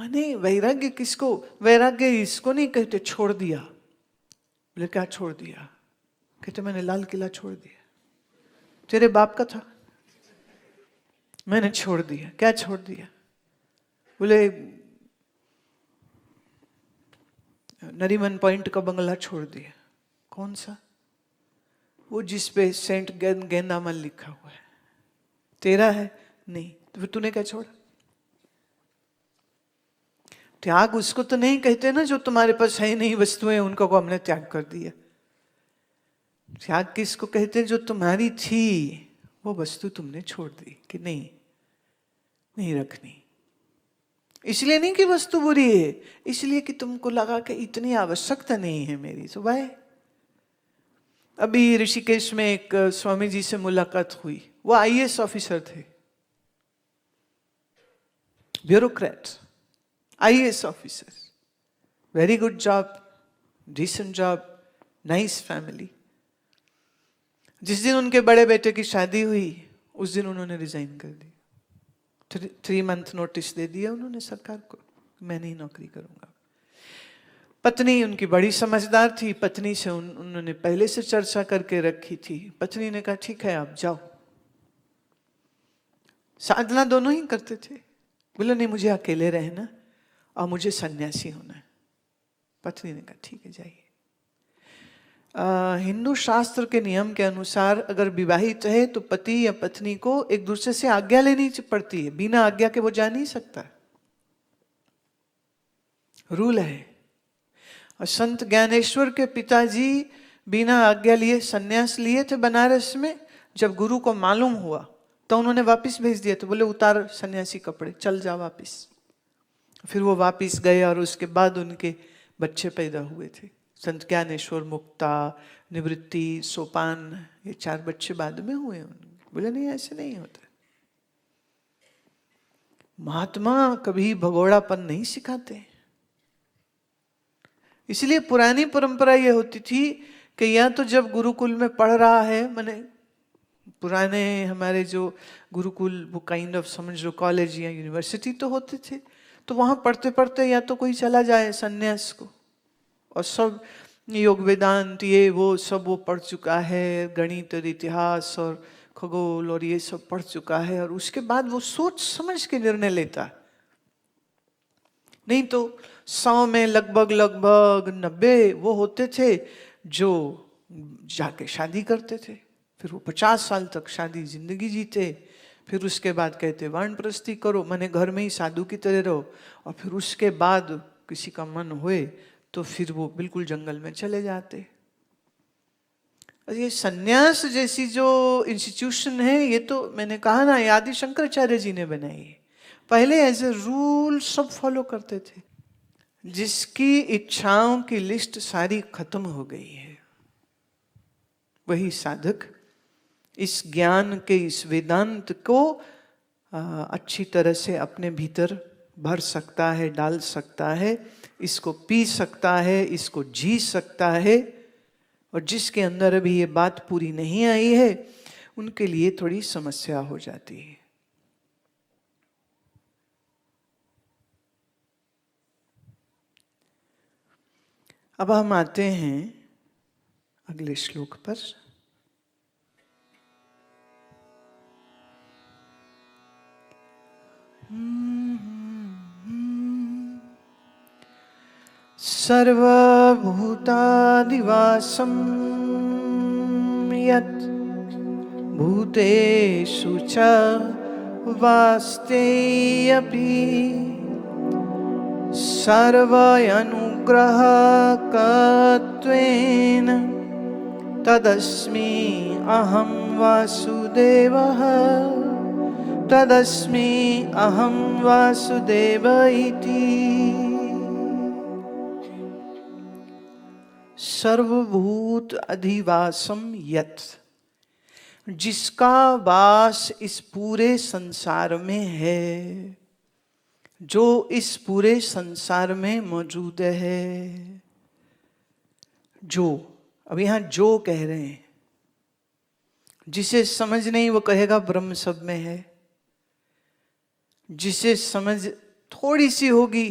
माने वैराग्य किसको, वैराग्य इसको नहीं कहते छोड़ दिया। बोले क्या छोड़ दिया? कहते मैंने लाल किला छोड़ दिया। तेरे बाप का था, मैंने छोड़ दिया। क्या छोड़ दिया? बोले नरीमन पॉइंट का बंगला छोड़ दिया। कौन सा? वो जिसपे सेंट गेंदामल लिखा हुआ है। तेरा है? नहीं। तो फिर तूने क्या छोड़ा? त्याग उसको तो नहीं कहते ना जो तुम्हारे पास है नहीं वस्तुएं, उनको को हमने त्याग कर दिया। त्याग किसको कहते? जो तुम्हारी थी वो वस्तु तुमने छोड़ दी कि नहीं, नहीं रखनी। इसलिए नहीं कि वस्तु बुरी है, इसलिए कि तुमको लगा कि इतनी आवश्यकता नहीं है मेरी, तो भाई। अभी ऋषिकेश में एक स्वामी जी से मुलाकात हुई। वो आईएएस ऑफिसर थे, bureaucrat, IAS officer, very good job, decent job, nice family. जिस दिन उनके बड़े बेटे की शादी हुई उस दिन उन्होंने रिजाइन कर दी। 3 मंथ नोटिस दे दिया उन्होंने सरकार को, मैं नहीं नौकरी करूंगा। पत्नी उनकी बड़ी समझदार थी, पत्नी से उन्होंने पहले से चर्चा करके रखी थी। पत्नी ने कहा ठीक है आप जाओ। साधना दोनों ही करते थे। बोले नहीं मुझे अकेले रहना और मुझे सन्यासी होना है। पत्नी ने कहा ठीक है जाइए। हिंदू शास्त्र के नियम के अनुसार अगर विवाहित है तो पति या पत्नी को एक दूसरे से आज्ञा लेनी पड़ती है। बिना आज्ञा के वो जा नहीं सकता, रूल है। और संत ज्ञानेश्वर के पिताजी बिना आज्ञा लिए सन्यास लिए थे बनारस में। जब गुरु को मालूम हुआ तो उन्होंने वापस भेज दिया। तो बोले उतार सन्यासी कपड़े, चल जा वापस। फिर वो वापस गए और उसके बाद उनके बच्चे पैदा हुए थे। संत ज्ञानेश्वर, मुक्ता, निवृत्ति, सोपान, ये 4 बच्चे बाद में हुए उनके। बोले नहीं ऐसे नहीं होता। महात्मा कभी भगोड़ापन नहीं सिखाते। इसलिए पुरानी परंपरा ये होती थी कि या तो जब गुरुकुल में पढ़ रहा है, माने पुराने हमारे जो गुरुकुल वो काइंड ऑफ समझ लो कॉलेज या यूनिवर्सिटी तो होते थे, तो वहां पढ़ते पढ़ते या तो कोई चला जाए सन्यास को और सब योग वेदांत ये वो सब वो पढ़ चुका है, गणित और इतिहास और खगोल और ये सब पढ़ चुका है, और उसके बाद वो सोच समझ के निर्णय लेता। नहीं तो 100 में लगभग 90 वो होते थे जो जाके शादी करते थे। फिर वो 50 साल तक शादी जिंदगी जीते। फिर उसके बाद कहते वानप्रस्थी करो, माने घर में ही साधु की तरह रहो। और फिर उसके बाद किसी का मन हुए तो फिर वो बिल्कुल जंगल में चले जाते। ये सन्यास जैसी जो इंस्टीट्यूशन है, ये तो मैंने कहा ना, आदि शंकराचार्य जी ने बनाई है। पहले एज ए रूल सब फॉलो करते थे। जिसकी इच्छाओं की लिस्ट सारी खत्म हो गई है, वही साधक इस ज्ञान के, इस वेदांत को अच्छी तरह से अपने भीतर भर सकता है, डाल सकता है, इसको पी सकता है, इसको जी सकता है। और जिसके अंदर अभी ये बात पूरी नहीं आई है उनके लिए थोड़ी समस्या हो जाती है। अब हम आते हैं अगले श्लोक पर। सर्वभूतादिवासं यत् भूतेषु च वास्तेऽपि सर्वयनुग्रहकत्वेन तदस्मि अहं वासुदेवः, तदस्मि अहं वासुदेव इति। सर्वभूत अधिवासम यत्, जिसका वास इस पूरे संसार में है, जो इस पूरे संसार में मौजूद है। जो, अब यहां जो कह रहे हैं, जिसे समझ नहीं वो कहेगा ब्रह्म सब में है। जिसे समझ थोड़ी सी होगी,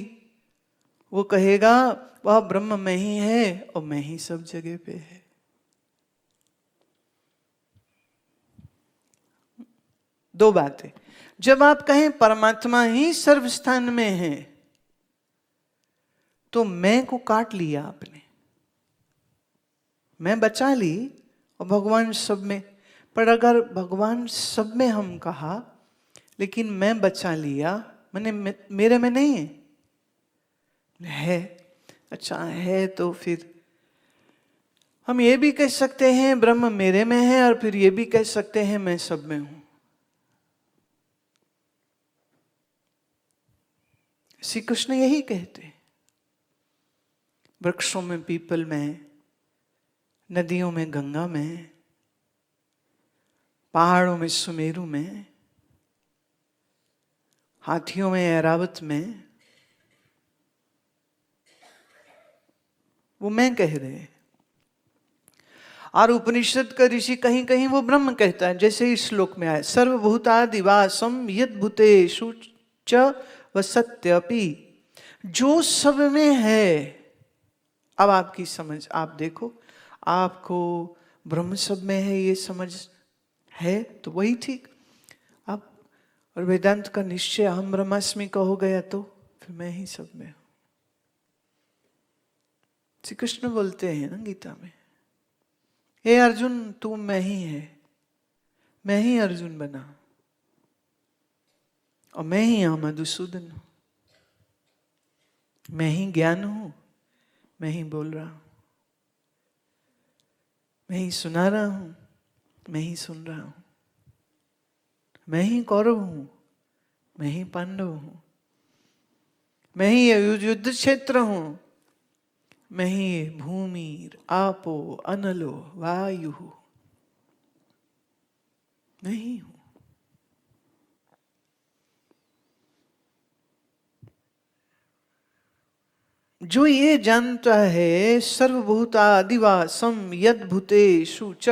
वो कहेगा वह ब्रह्म में ही है और मैं ही सब जगह पे है। दो बातें, जब आप कहें परमात्मा ही सर्व स्थान में है, तो मैं को काट लिया आपने, मैं बचा ली और भगवान सब में। पर अगर भगवान सब में हम कहा, लेकिन मैं बचा लिया, मैंने मेरे में नहीं है। अच्छा है तो फिर हम ये भी कह सकते हैं ब्रह्म मेरे में है, और फिर ये भी कह सकते हैं मैं सब में हूं। श्री कृष्ण यही कहते हैं। वृक्षों में पीपल में, नदियों में गंगा में, पहाड़ों में सुमेरु में, हाथियों में ऐरावत में, वो मैं कह रहे हैं। और उपनिषद का ऋषि कहीं कहीं वो ब्रह्म कहता है, जैसे इस श्लोक में आया, सर्वभूतादिवासम यद भूतेषु च वसत्यपि, जो सब में है। अब आपकी समझ, आप देखो, आपको ब्रह्म सब में है ये समझ है तो वही ठीक। आप और वेदांत का निश्चय अहम ब्रह्मास्मि का हो गया तो फिर मैं ही सब में हूं। श्री कृष्ण बोलते हैं ना गीता में, हे अर्जुन तू मैं ही है, मैं ही अर्जुन बना और मैं ही यहां मधुसूदन हूं, मैं ही ज्ञान हूं, मैं ही बोल रहा हूं, मैं ही सुना रहा हूं, मैं ही सुन रहा हूं, मैं ही कौरव हूं, मैं ही पांडव हूं, मैं ही युद्ध क्षेत्र हूं, मैं ही भूमि आपो अनलो वायु, मैं ही हूं। जो ये जानता है सर्वभूतादिवासम यद भूतेषु च,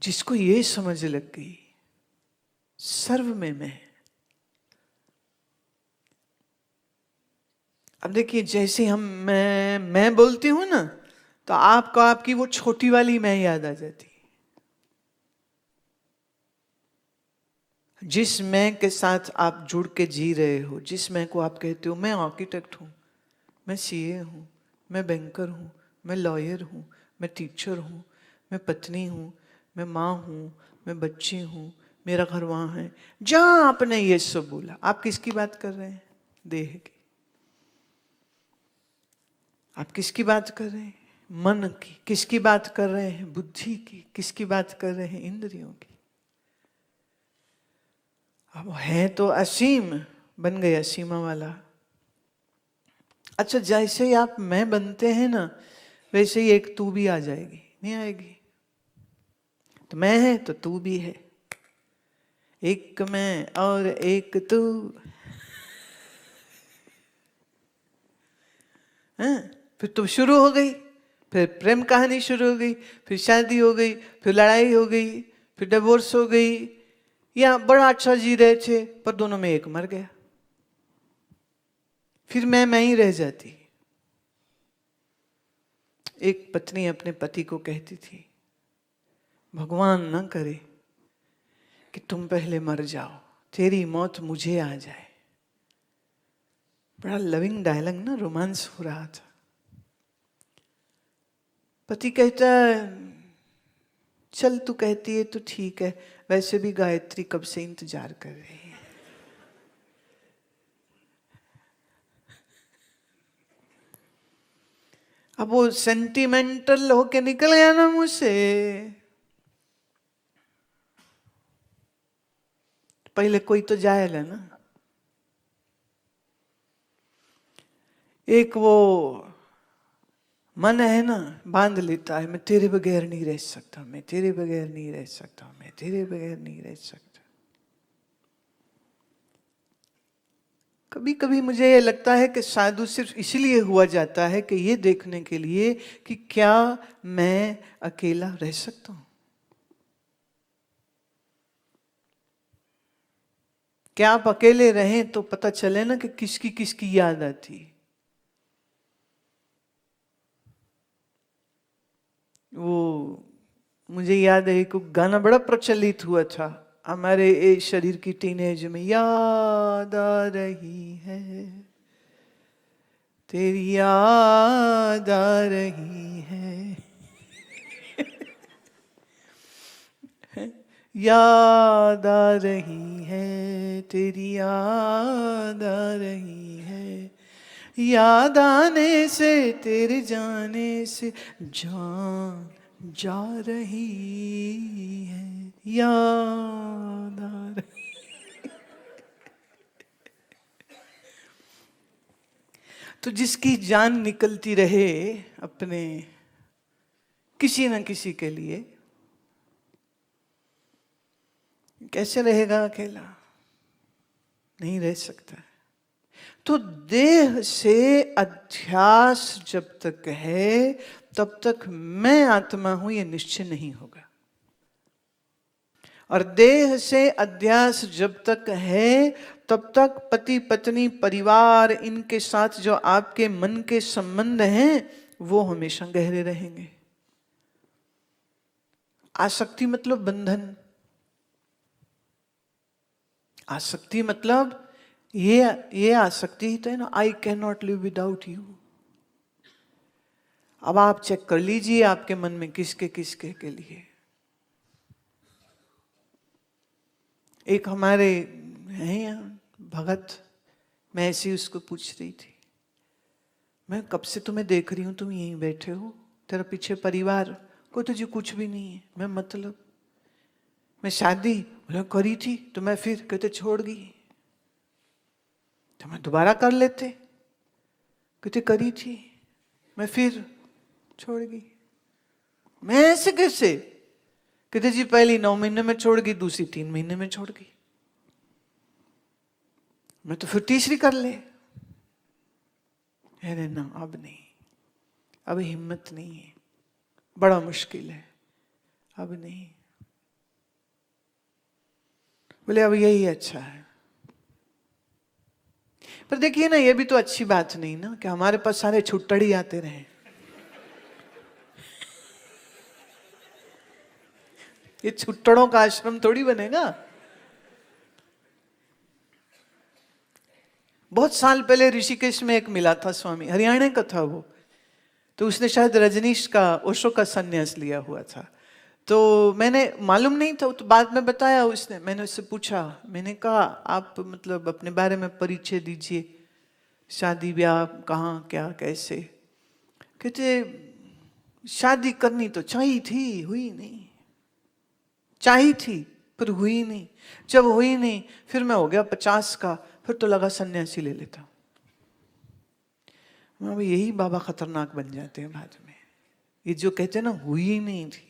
जिसको ये समझ लग गई सर्व में मैं। अब देखिए, जैसे हम मैं बोलती हूं ना, तो आपको आपकी वो छोटी वाली मैं याद आ जाती। जिस मैं के साथ आप जुड़ के जी रहे हो, जिस मैं को आप कहते हो मैं आर्किटेक्ट हूं, मैं सीए हूं, मैं बैंकर हूं, मैं लॉयर हूं, मैं टीचर हूं, मैं पत्नी हूं, मैं माँ हूं, मैं बच्ची हूं, मेरा घर वहां है। जहां आपने ये सब बोला, आप किसकी बात कर रहे हैं? देह की। आप किसकी बात कर रहे हैं? मन की। किसकी बात कर रहे हैं? बुद्धि की। किसकी बात कर रहे हैं? इंद्रियों की। अब है तो असीम, बन गया सीमा वाला। अच्छा, जैसे ही आप मैं बनते हैं ना, वैसे ही एक तू भी आ जाएगी, नहीं आएगी? तो मैं है तो तू भी है, एक मैं और एक तू। फिर तो शुरू हो गई, फिर प्रेम कहानी शुरू हो गई, फिर शादी हो गई, फिर लड़ाई हो गई, फिर डिवोर्स हो गई, या बड़ा अच्छा जी रहे थे पर दोनों में एक मर गया। फिर मैं ही रह जाती। एक पत्नी अपने पति को कहती थी, भगवान ना करे कि तुम पहले मर जाओ, तेरी मौत मुझे आ जाए। बड़ा लविंग डायलॉग ना, रोमांस हो रहा था। पति कहता, चल तू कहती है तो ठीक है, वैसे भी गायत्री कब से इंतजार कर रही है। अब वो सेंटिमेंटल होके निकल गया ना मुझसे। पहले कोई तो जाएगा ना। एक वो मन है ना, बांध लेता है, मैं तेरे बगैर नहीं रह सकता, मैं तेरे बगैर नहीं रह सकता, मैं तेरे बगैर नहीं रह सकता। कभी कभी मुझे ये लगता है कि साधु सिर्फ इसलिए हुआ जाता है कि ये देखने के लिए कि क्या मैं अकेला रह सकता हूं, कि आप अकेले रहें तो पता चले ना कि किसकी किसकी याद आती। वो मुझे याद है एक गाना बड़ा प्रचलित हुआ था हमारे शरीर की टीनेज में, याद आ रही है, तेरी याद आ रही है, याद आ रही है, तेरी याद आ रही है, याद आने से तेरे जाने से जान जा रही है, याद आ रही। तो जिसकी जान निकलती रहे अपने किसी न किसी के लिए, कैसे रहेगा अकेला? नहीं रह सकता। तो देह से अध्यास जब तक है तब तक मैं आत्मा हूं ये निश्चय नहीं होगा। और देह से अध्यास जब तक है तब तक पति पत्नी परिवार इनके साथ जो आपके मन के संबंध हैं वो हमेशा गहरे रहेंगे। आसक्ति मतलब बंधन, आसक्ति मतलब ये आसक्ति ही तो है ना, I can not live without you. अब आप चेक कर लीजिए आपके मन में किसके किसके के लिए। एक हमारे हैं यहाँ भगत, मैं ऐसी उसको पूछ रही थी, मैं कब से तुम्हें देख रही हूं, तुम यहीं बैठे हो, तेरा पीछे परिवार, कोई तुझे कुछ भी नहीं है। मैं मतलब मैं शादी बोले करी थी तो मैं फिर कहते छोड़ गई, तो मैं दोबारा कर लेते, कहते करी थी मैं फिर छोड़ गई। मैं ऐसे कैसे? कहते जी पहली 9 महीने में छोड़ गई, दूसरी 3 महीने में छोड़ गई, मैं तो फिर तीसरी कर ले। अरे ना अब नहीं, अब हिम्मत नहीं है, बड़ा मुश्किल है, अब नहीं। बोले अब यही अच्छा है। पर देखिए ना, ये भी तो अच्छी बात नहीं ना कि हमारे पास सारे छुट्टड़ ही आते रहे। ये छुट्टड़ों का आश्रम थोड़ी बनेगा। बहुत साल पहले ऋषिकेश में एक मिला था स्वामी, हरियाणा का था वो, तो उसने शायद रजनीश का ओशो का संन्यास लिया हुआ था। तो मैंने मालूम नहीं था, तो बाद में बताया उसने, मैंने उससे पूछा, मैंने कहा आप मतलब अपने बारे में परिचय दीजिए, शादी ब्याह कहाँ क्या कैसे। कहते शादी करनी तो चाहिए थी, हुई नहीं, चाहिए थी पर हुई नहीं, जब हुई नहीं फिर मैं हो गया 50 का, फिर तो लगा सन्यासी ले लेता। यही बाबा खतरनाक बन जाते हैं बाद में, ये जो कहते हैं ना हुई ही नहीं थी,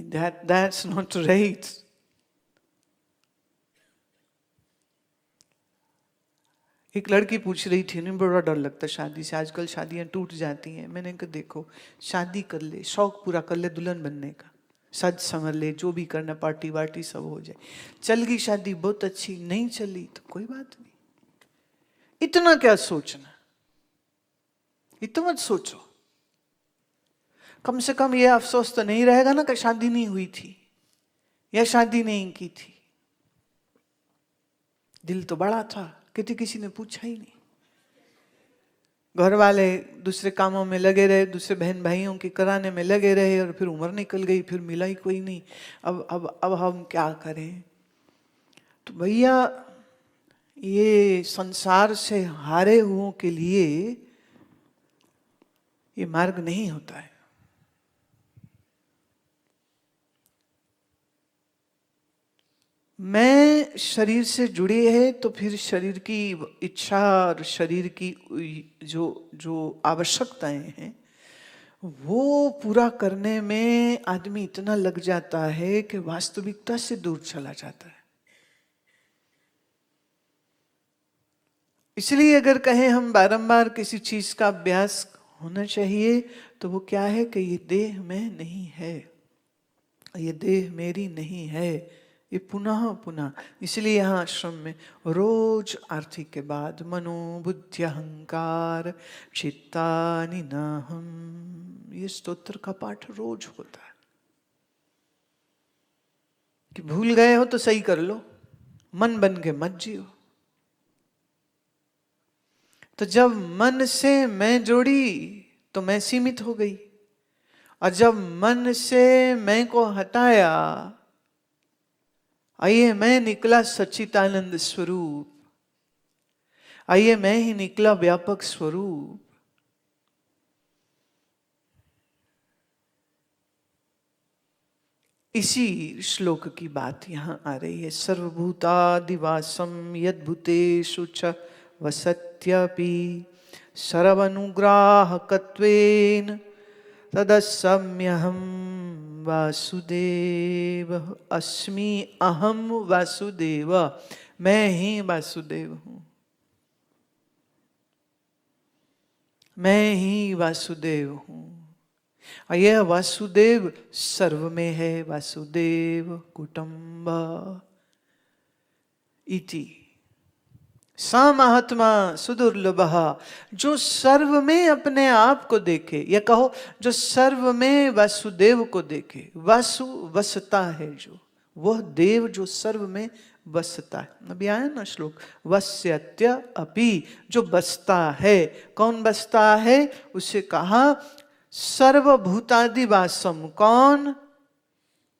that's not right। एक लड़की पूछ रही थी, उन्हें बड़ा डर लगता शादी से, आजकल शादियां टूट जाती हैं। मैंने कहा देखो शादी कर ले, शौक पूरा कर ले दुल्हन बनने का, सज संवर ले, जो भी करना पार्टी वार्टी सब हो जाए। चल गई शादी बहुत अच्छी, नहीं चली तो कोई बात नहीं, इतना क्या सोचना, इतना मत सोचो। कम से कम ये अफसोस तो नहीं रहेगा ना कि शादी नहीं हुई थी या शादी नहीं की थी। दिल तो बड़ा था, किसी ने पूछा ही नहीं। घर वाले दूसरे कामों में लगे रहे, दूसरे बहन भाइयों के कराने में लगे रहे, और फिर उम्र निकल गई, फिर मिला ही कोई नहीं। अब हम क्या करें? तो भैया ये संसार से हारे हुओं के लिए ये मार्ग नहीं होता है। मैं शरीर से जुड़ी है तो फिर शरीर की इच्छा और शरीर की जो जो आवश्यकताएं हैं वो पूरा करने में आदमी इतना लग जाता है कि वास्तविकता से दूर चला जाता है। इसलिए अगर कहें हम बारंबार किसी चीज का अभ्यास होना चाहिए तो वो क्या है कि ये देह में नहीं है, ये देह मेरी नहीं है, ये पुनः पुनः, इसलिए यहाँ आश्रम में रोज आरती के बाद मनो बुद्धि अहंकार चित्तानि नाहम, ये स्तोत्र का पाठ रोज होता है। कि भूल गए हो तो सही कर लो, मन बन के मत जियो। तो जब मन से मैं जोड़ी तो मैं सीमित हो गई, और जब मन से मैं को हटाया, आइए मैं निकला सच्चिदानंद स्वरूप, आइए मैं ही निकला व्यापक स्वरूप। इसी श्लोक की बात यहां आ रही है। सर्वभूतादिवासम यद्भूतेषु च वसत्यपि सर्वानुग्राहकत्वेन तदस्म्यहं वासुदेव अस्मि। अहम वासुदेव, मैं ही वासुदेव हूं, मैं ही वासुदेव हूं। और यह वासुदेव सर्व में है, वासुदेव कुटुंब इति। सा महात्मा सुदुर्लभ, जो सर्व में अपने आप को देखे, या कहो जो सर्व में वासुदेव को देखे। वासु वसता है, जो वह देव जो सर्व में बसता है। अभी आया ना श्लोक, वस्यत्य अपि, जो बसता है। कौन बसता है? उसे कहा सर्वभूतादिवासम। कौन?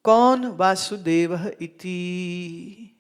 कौन? वासुदेव इति।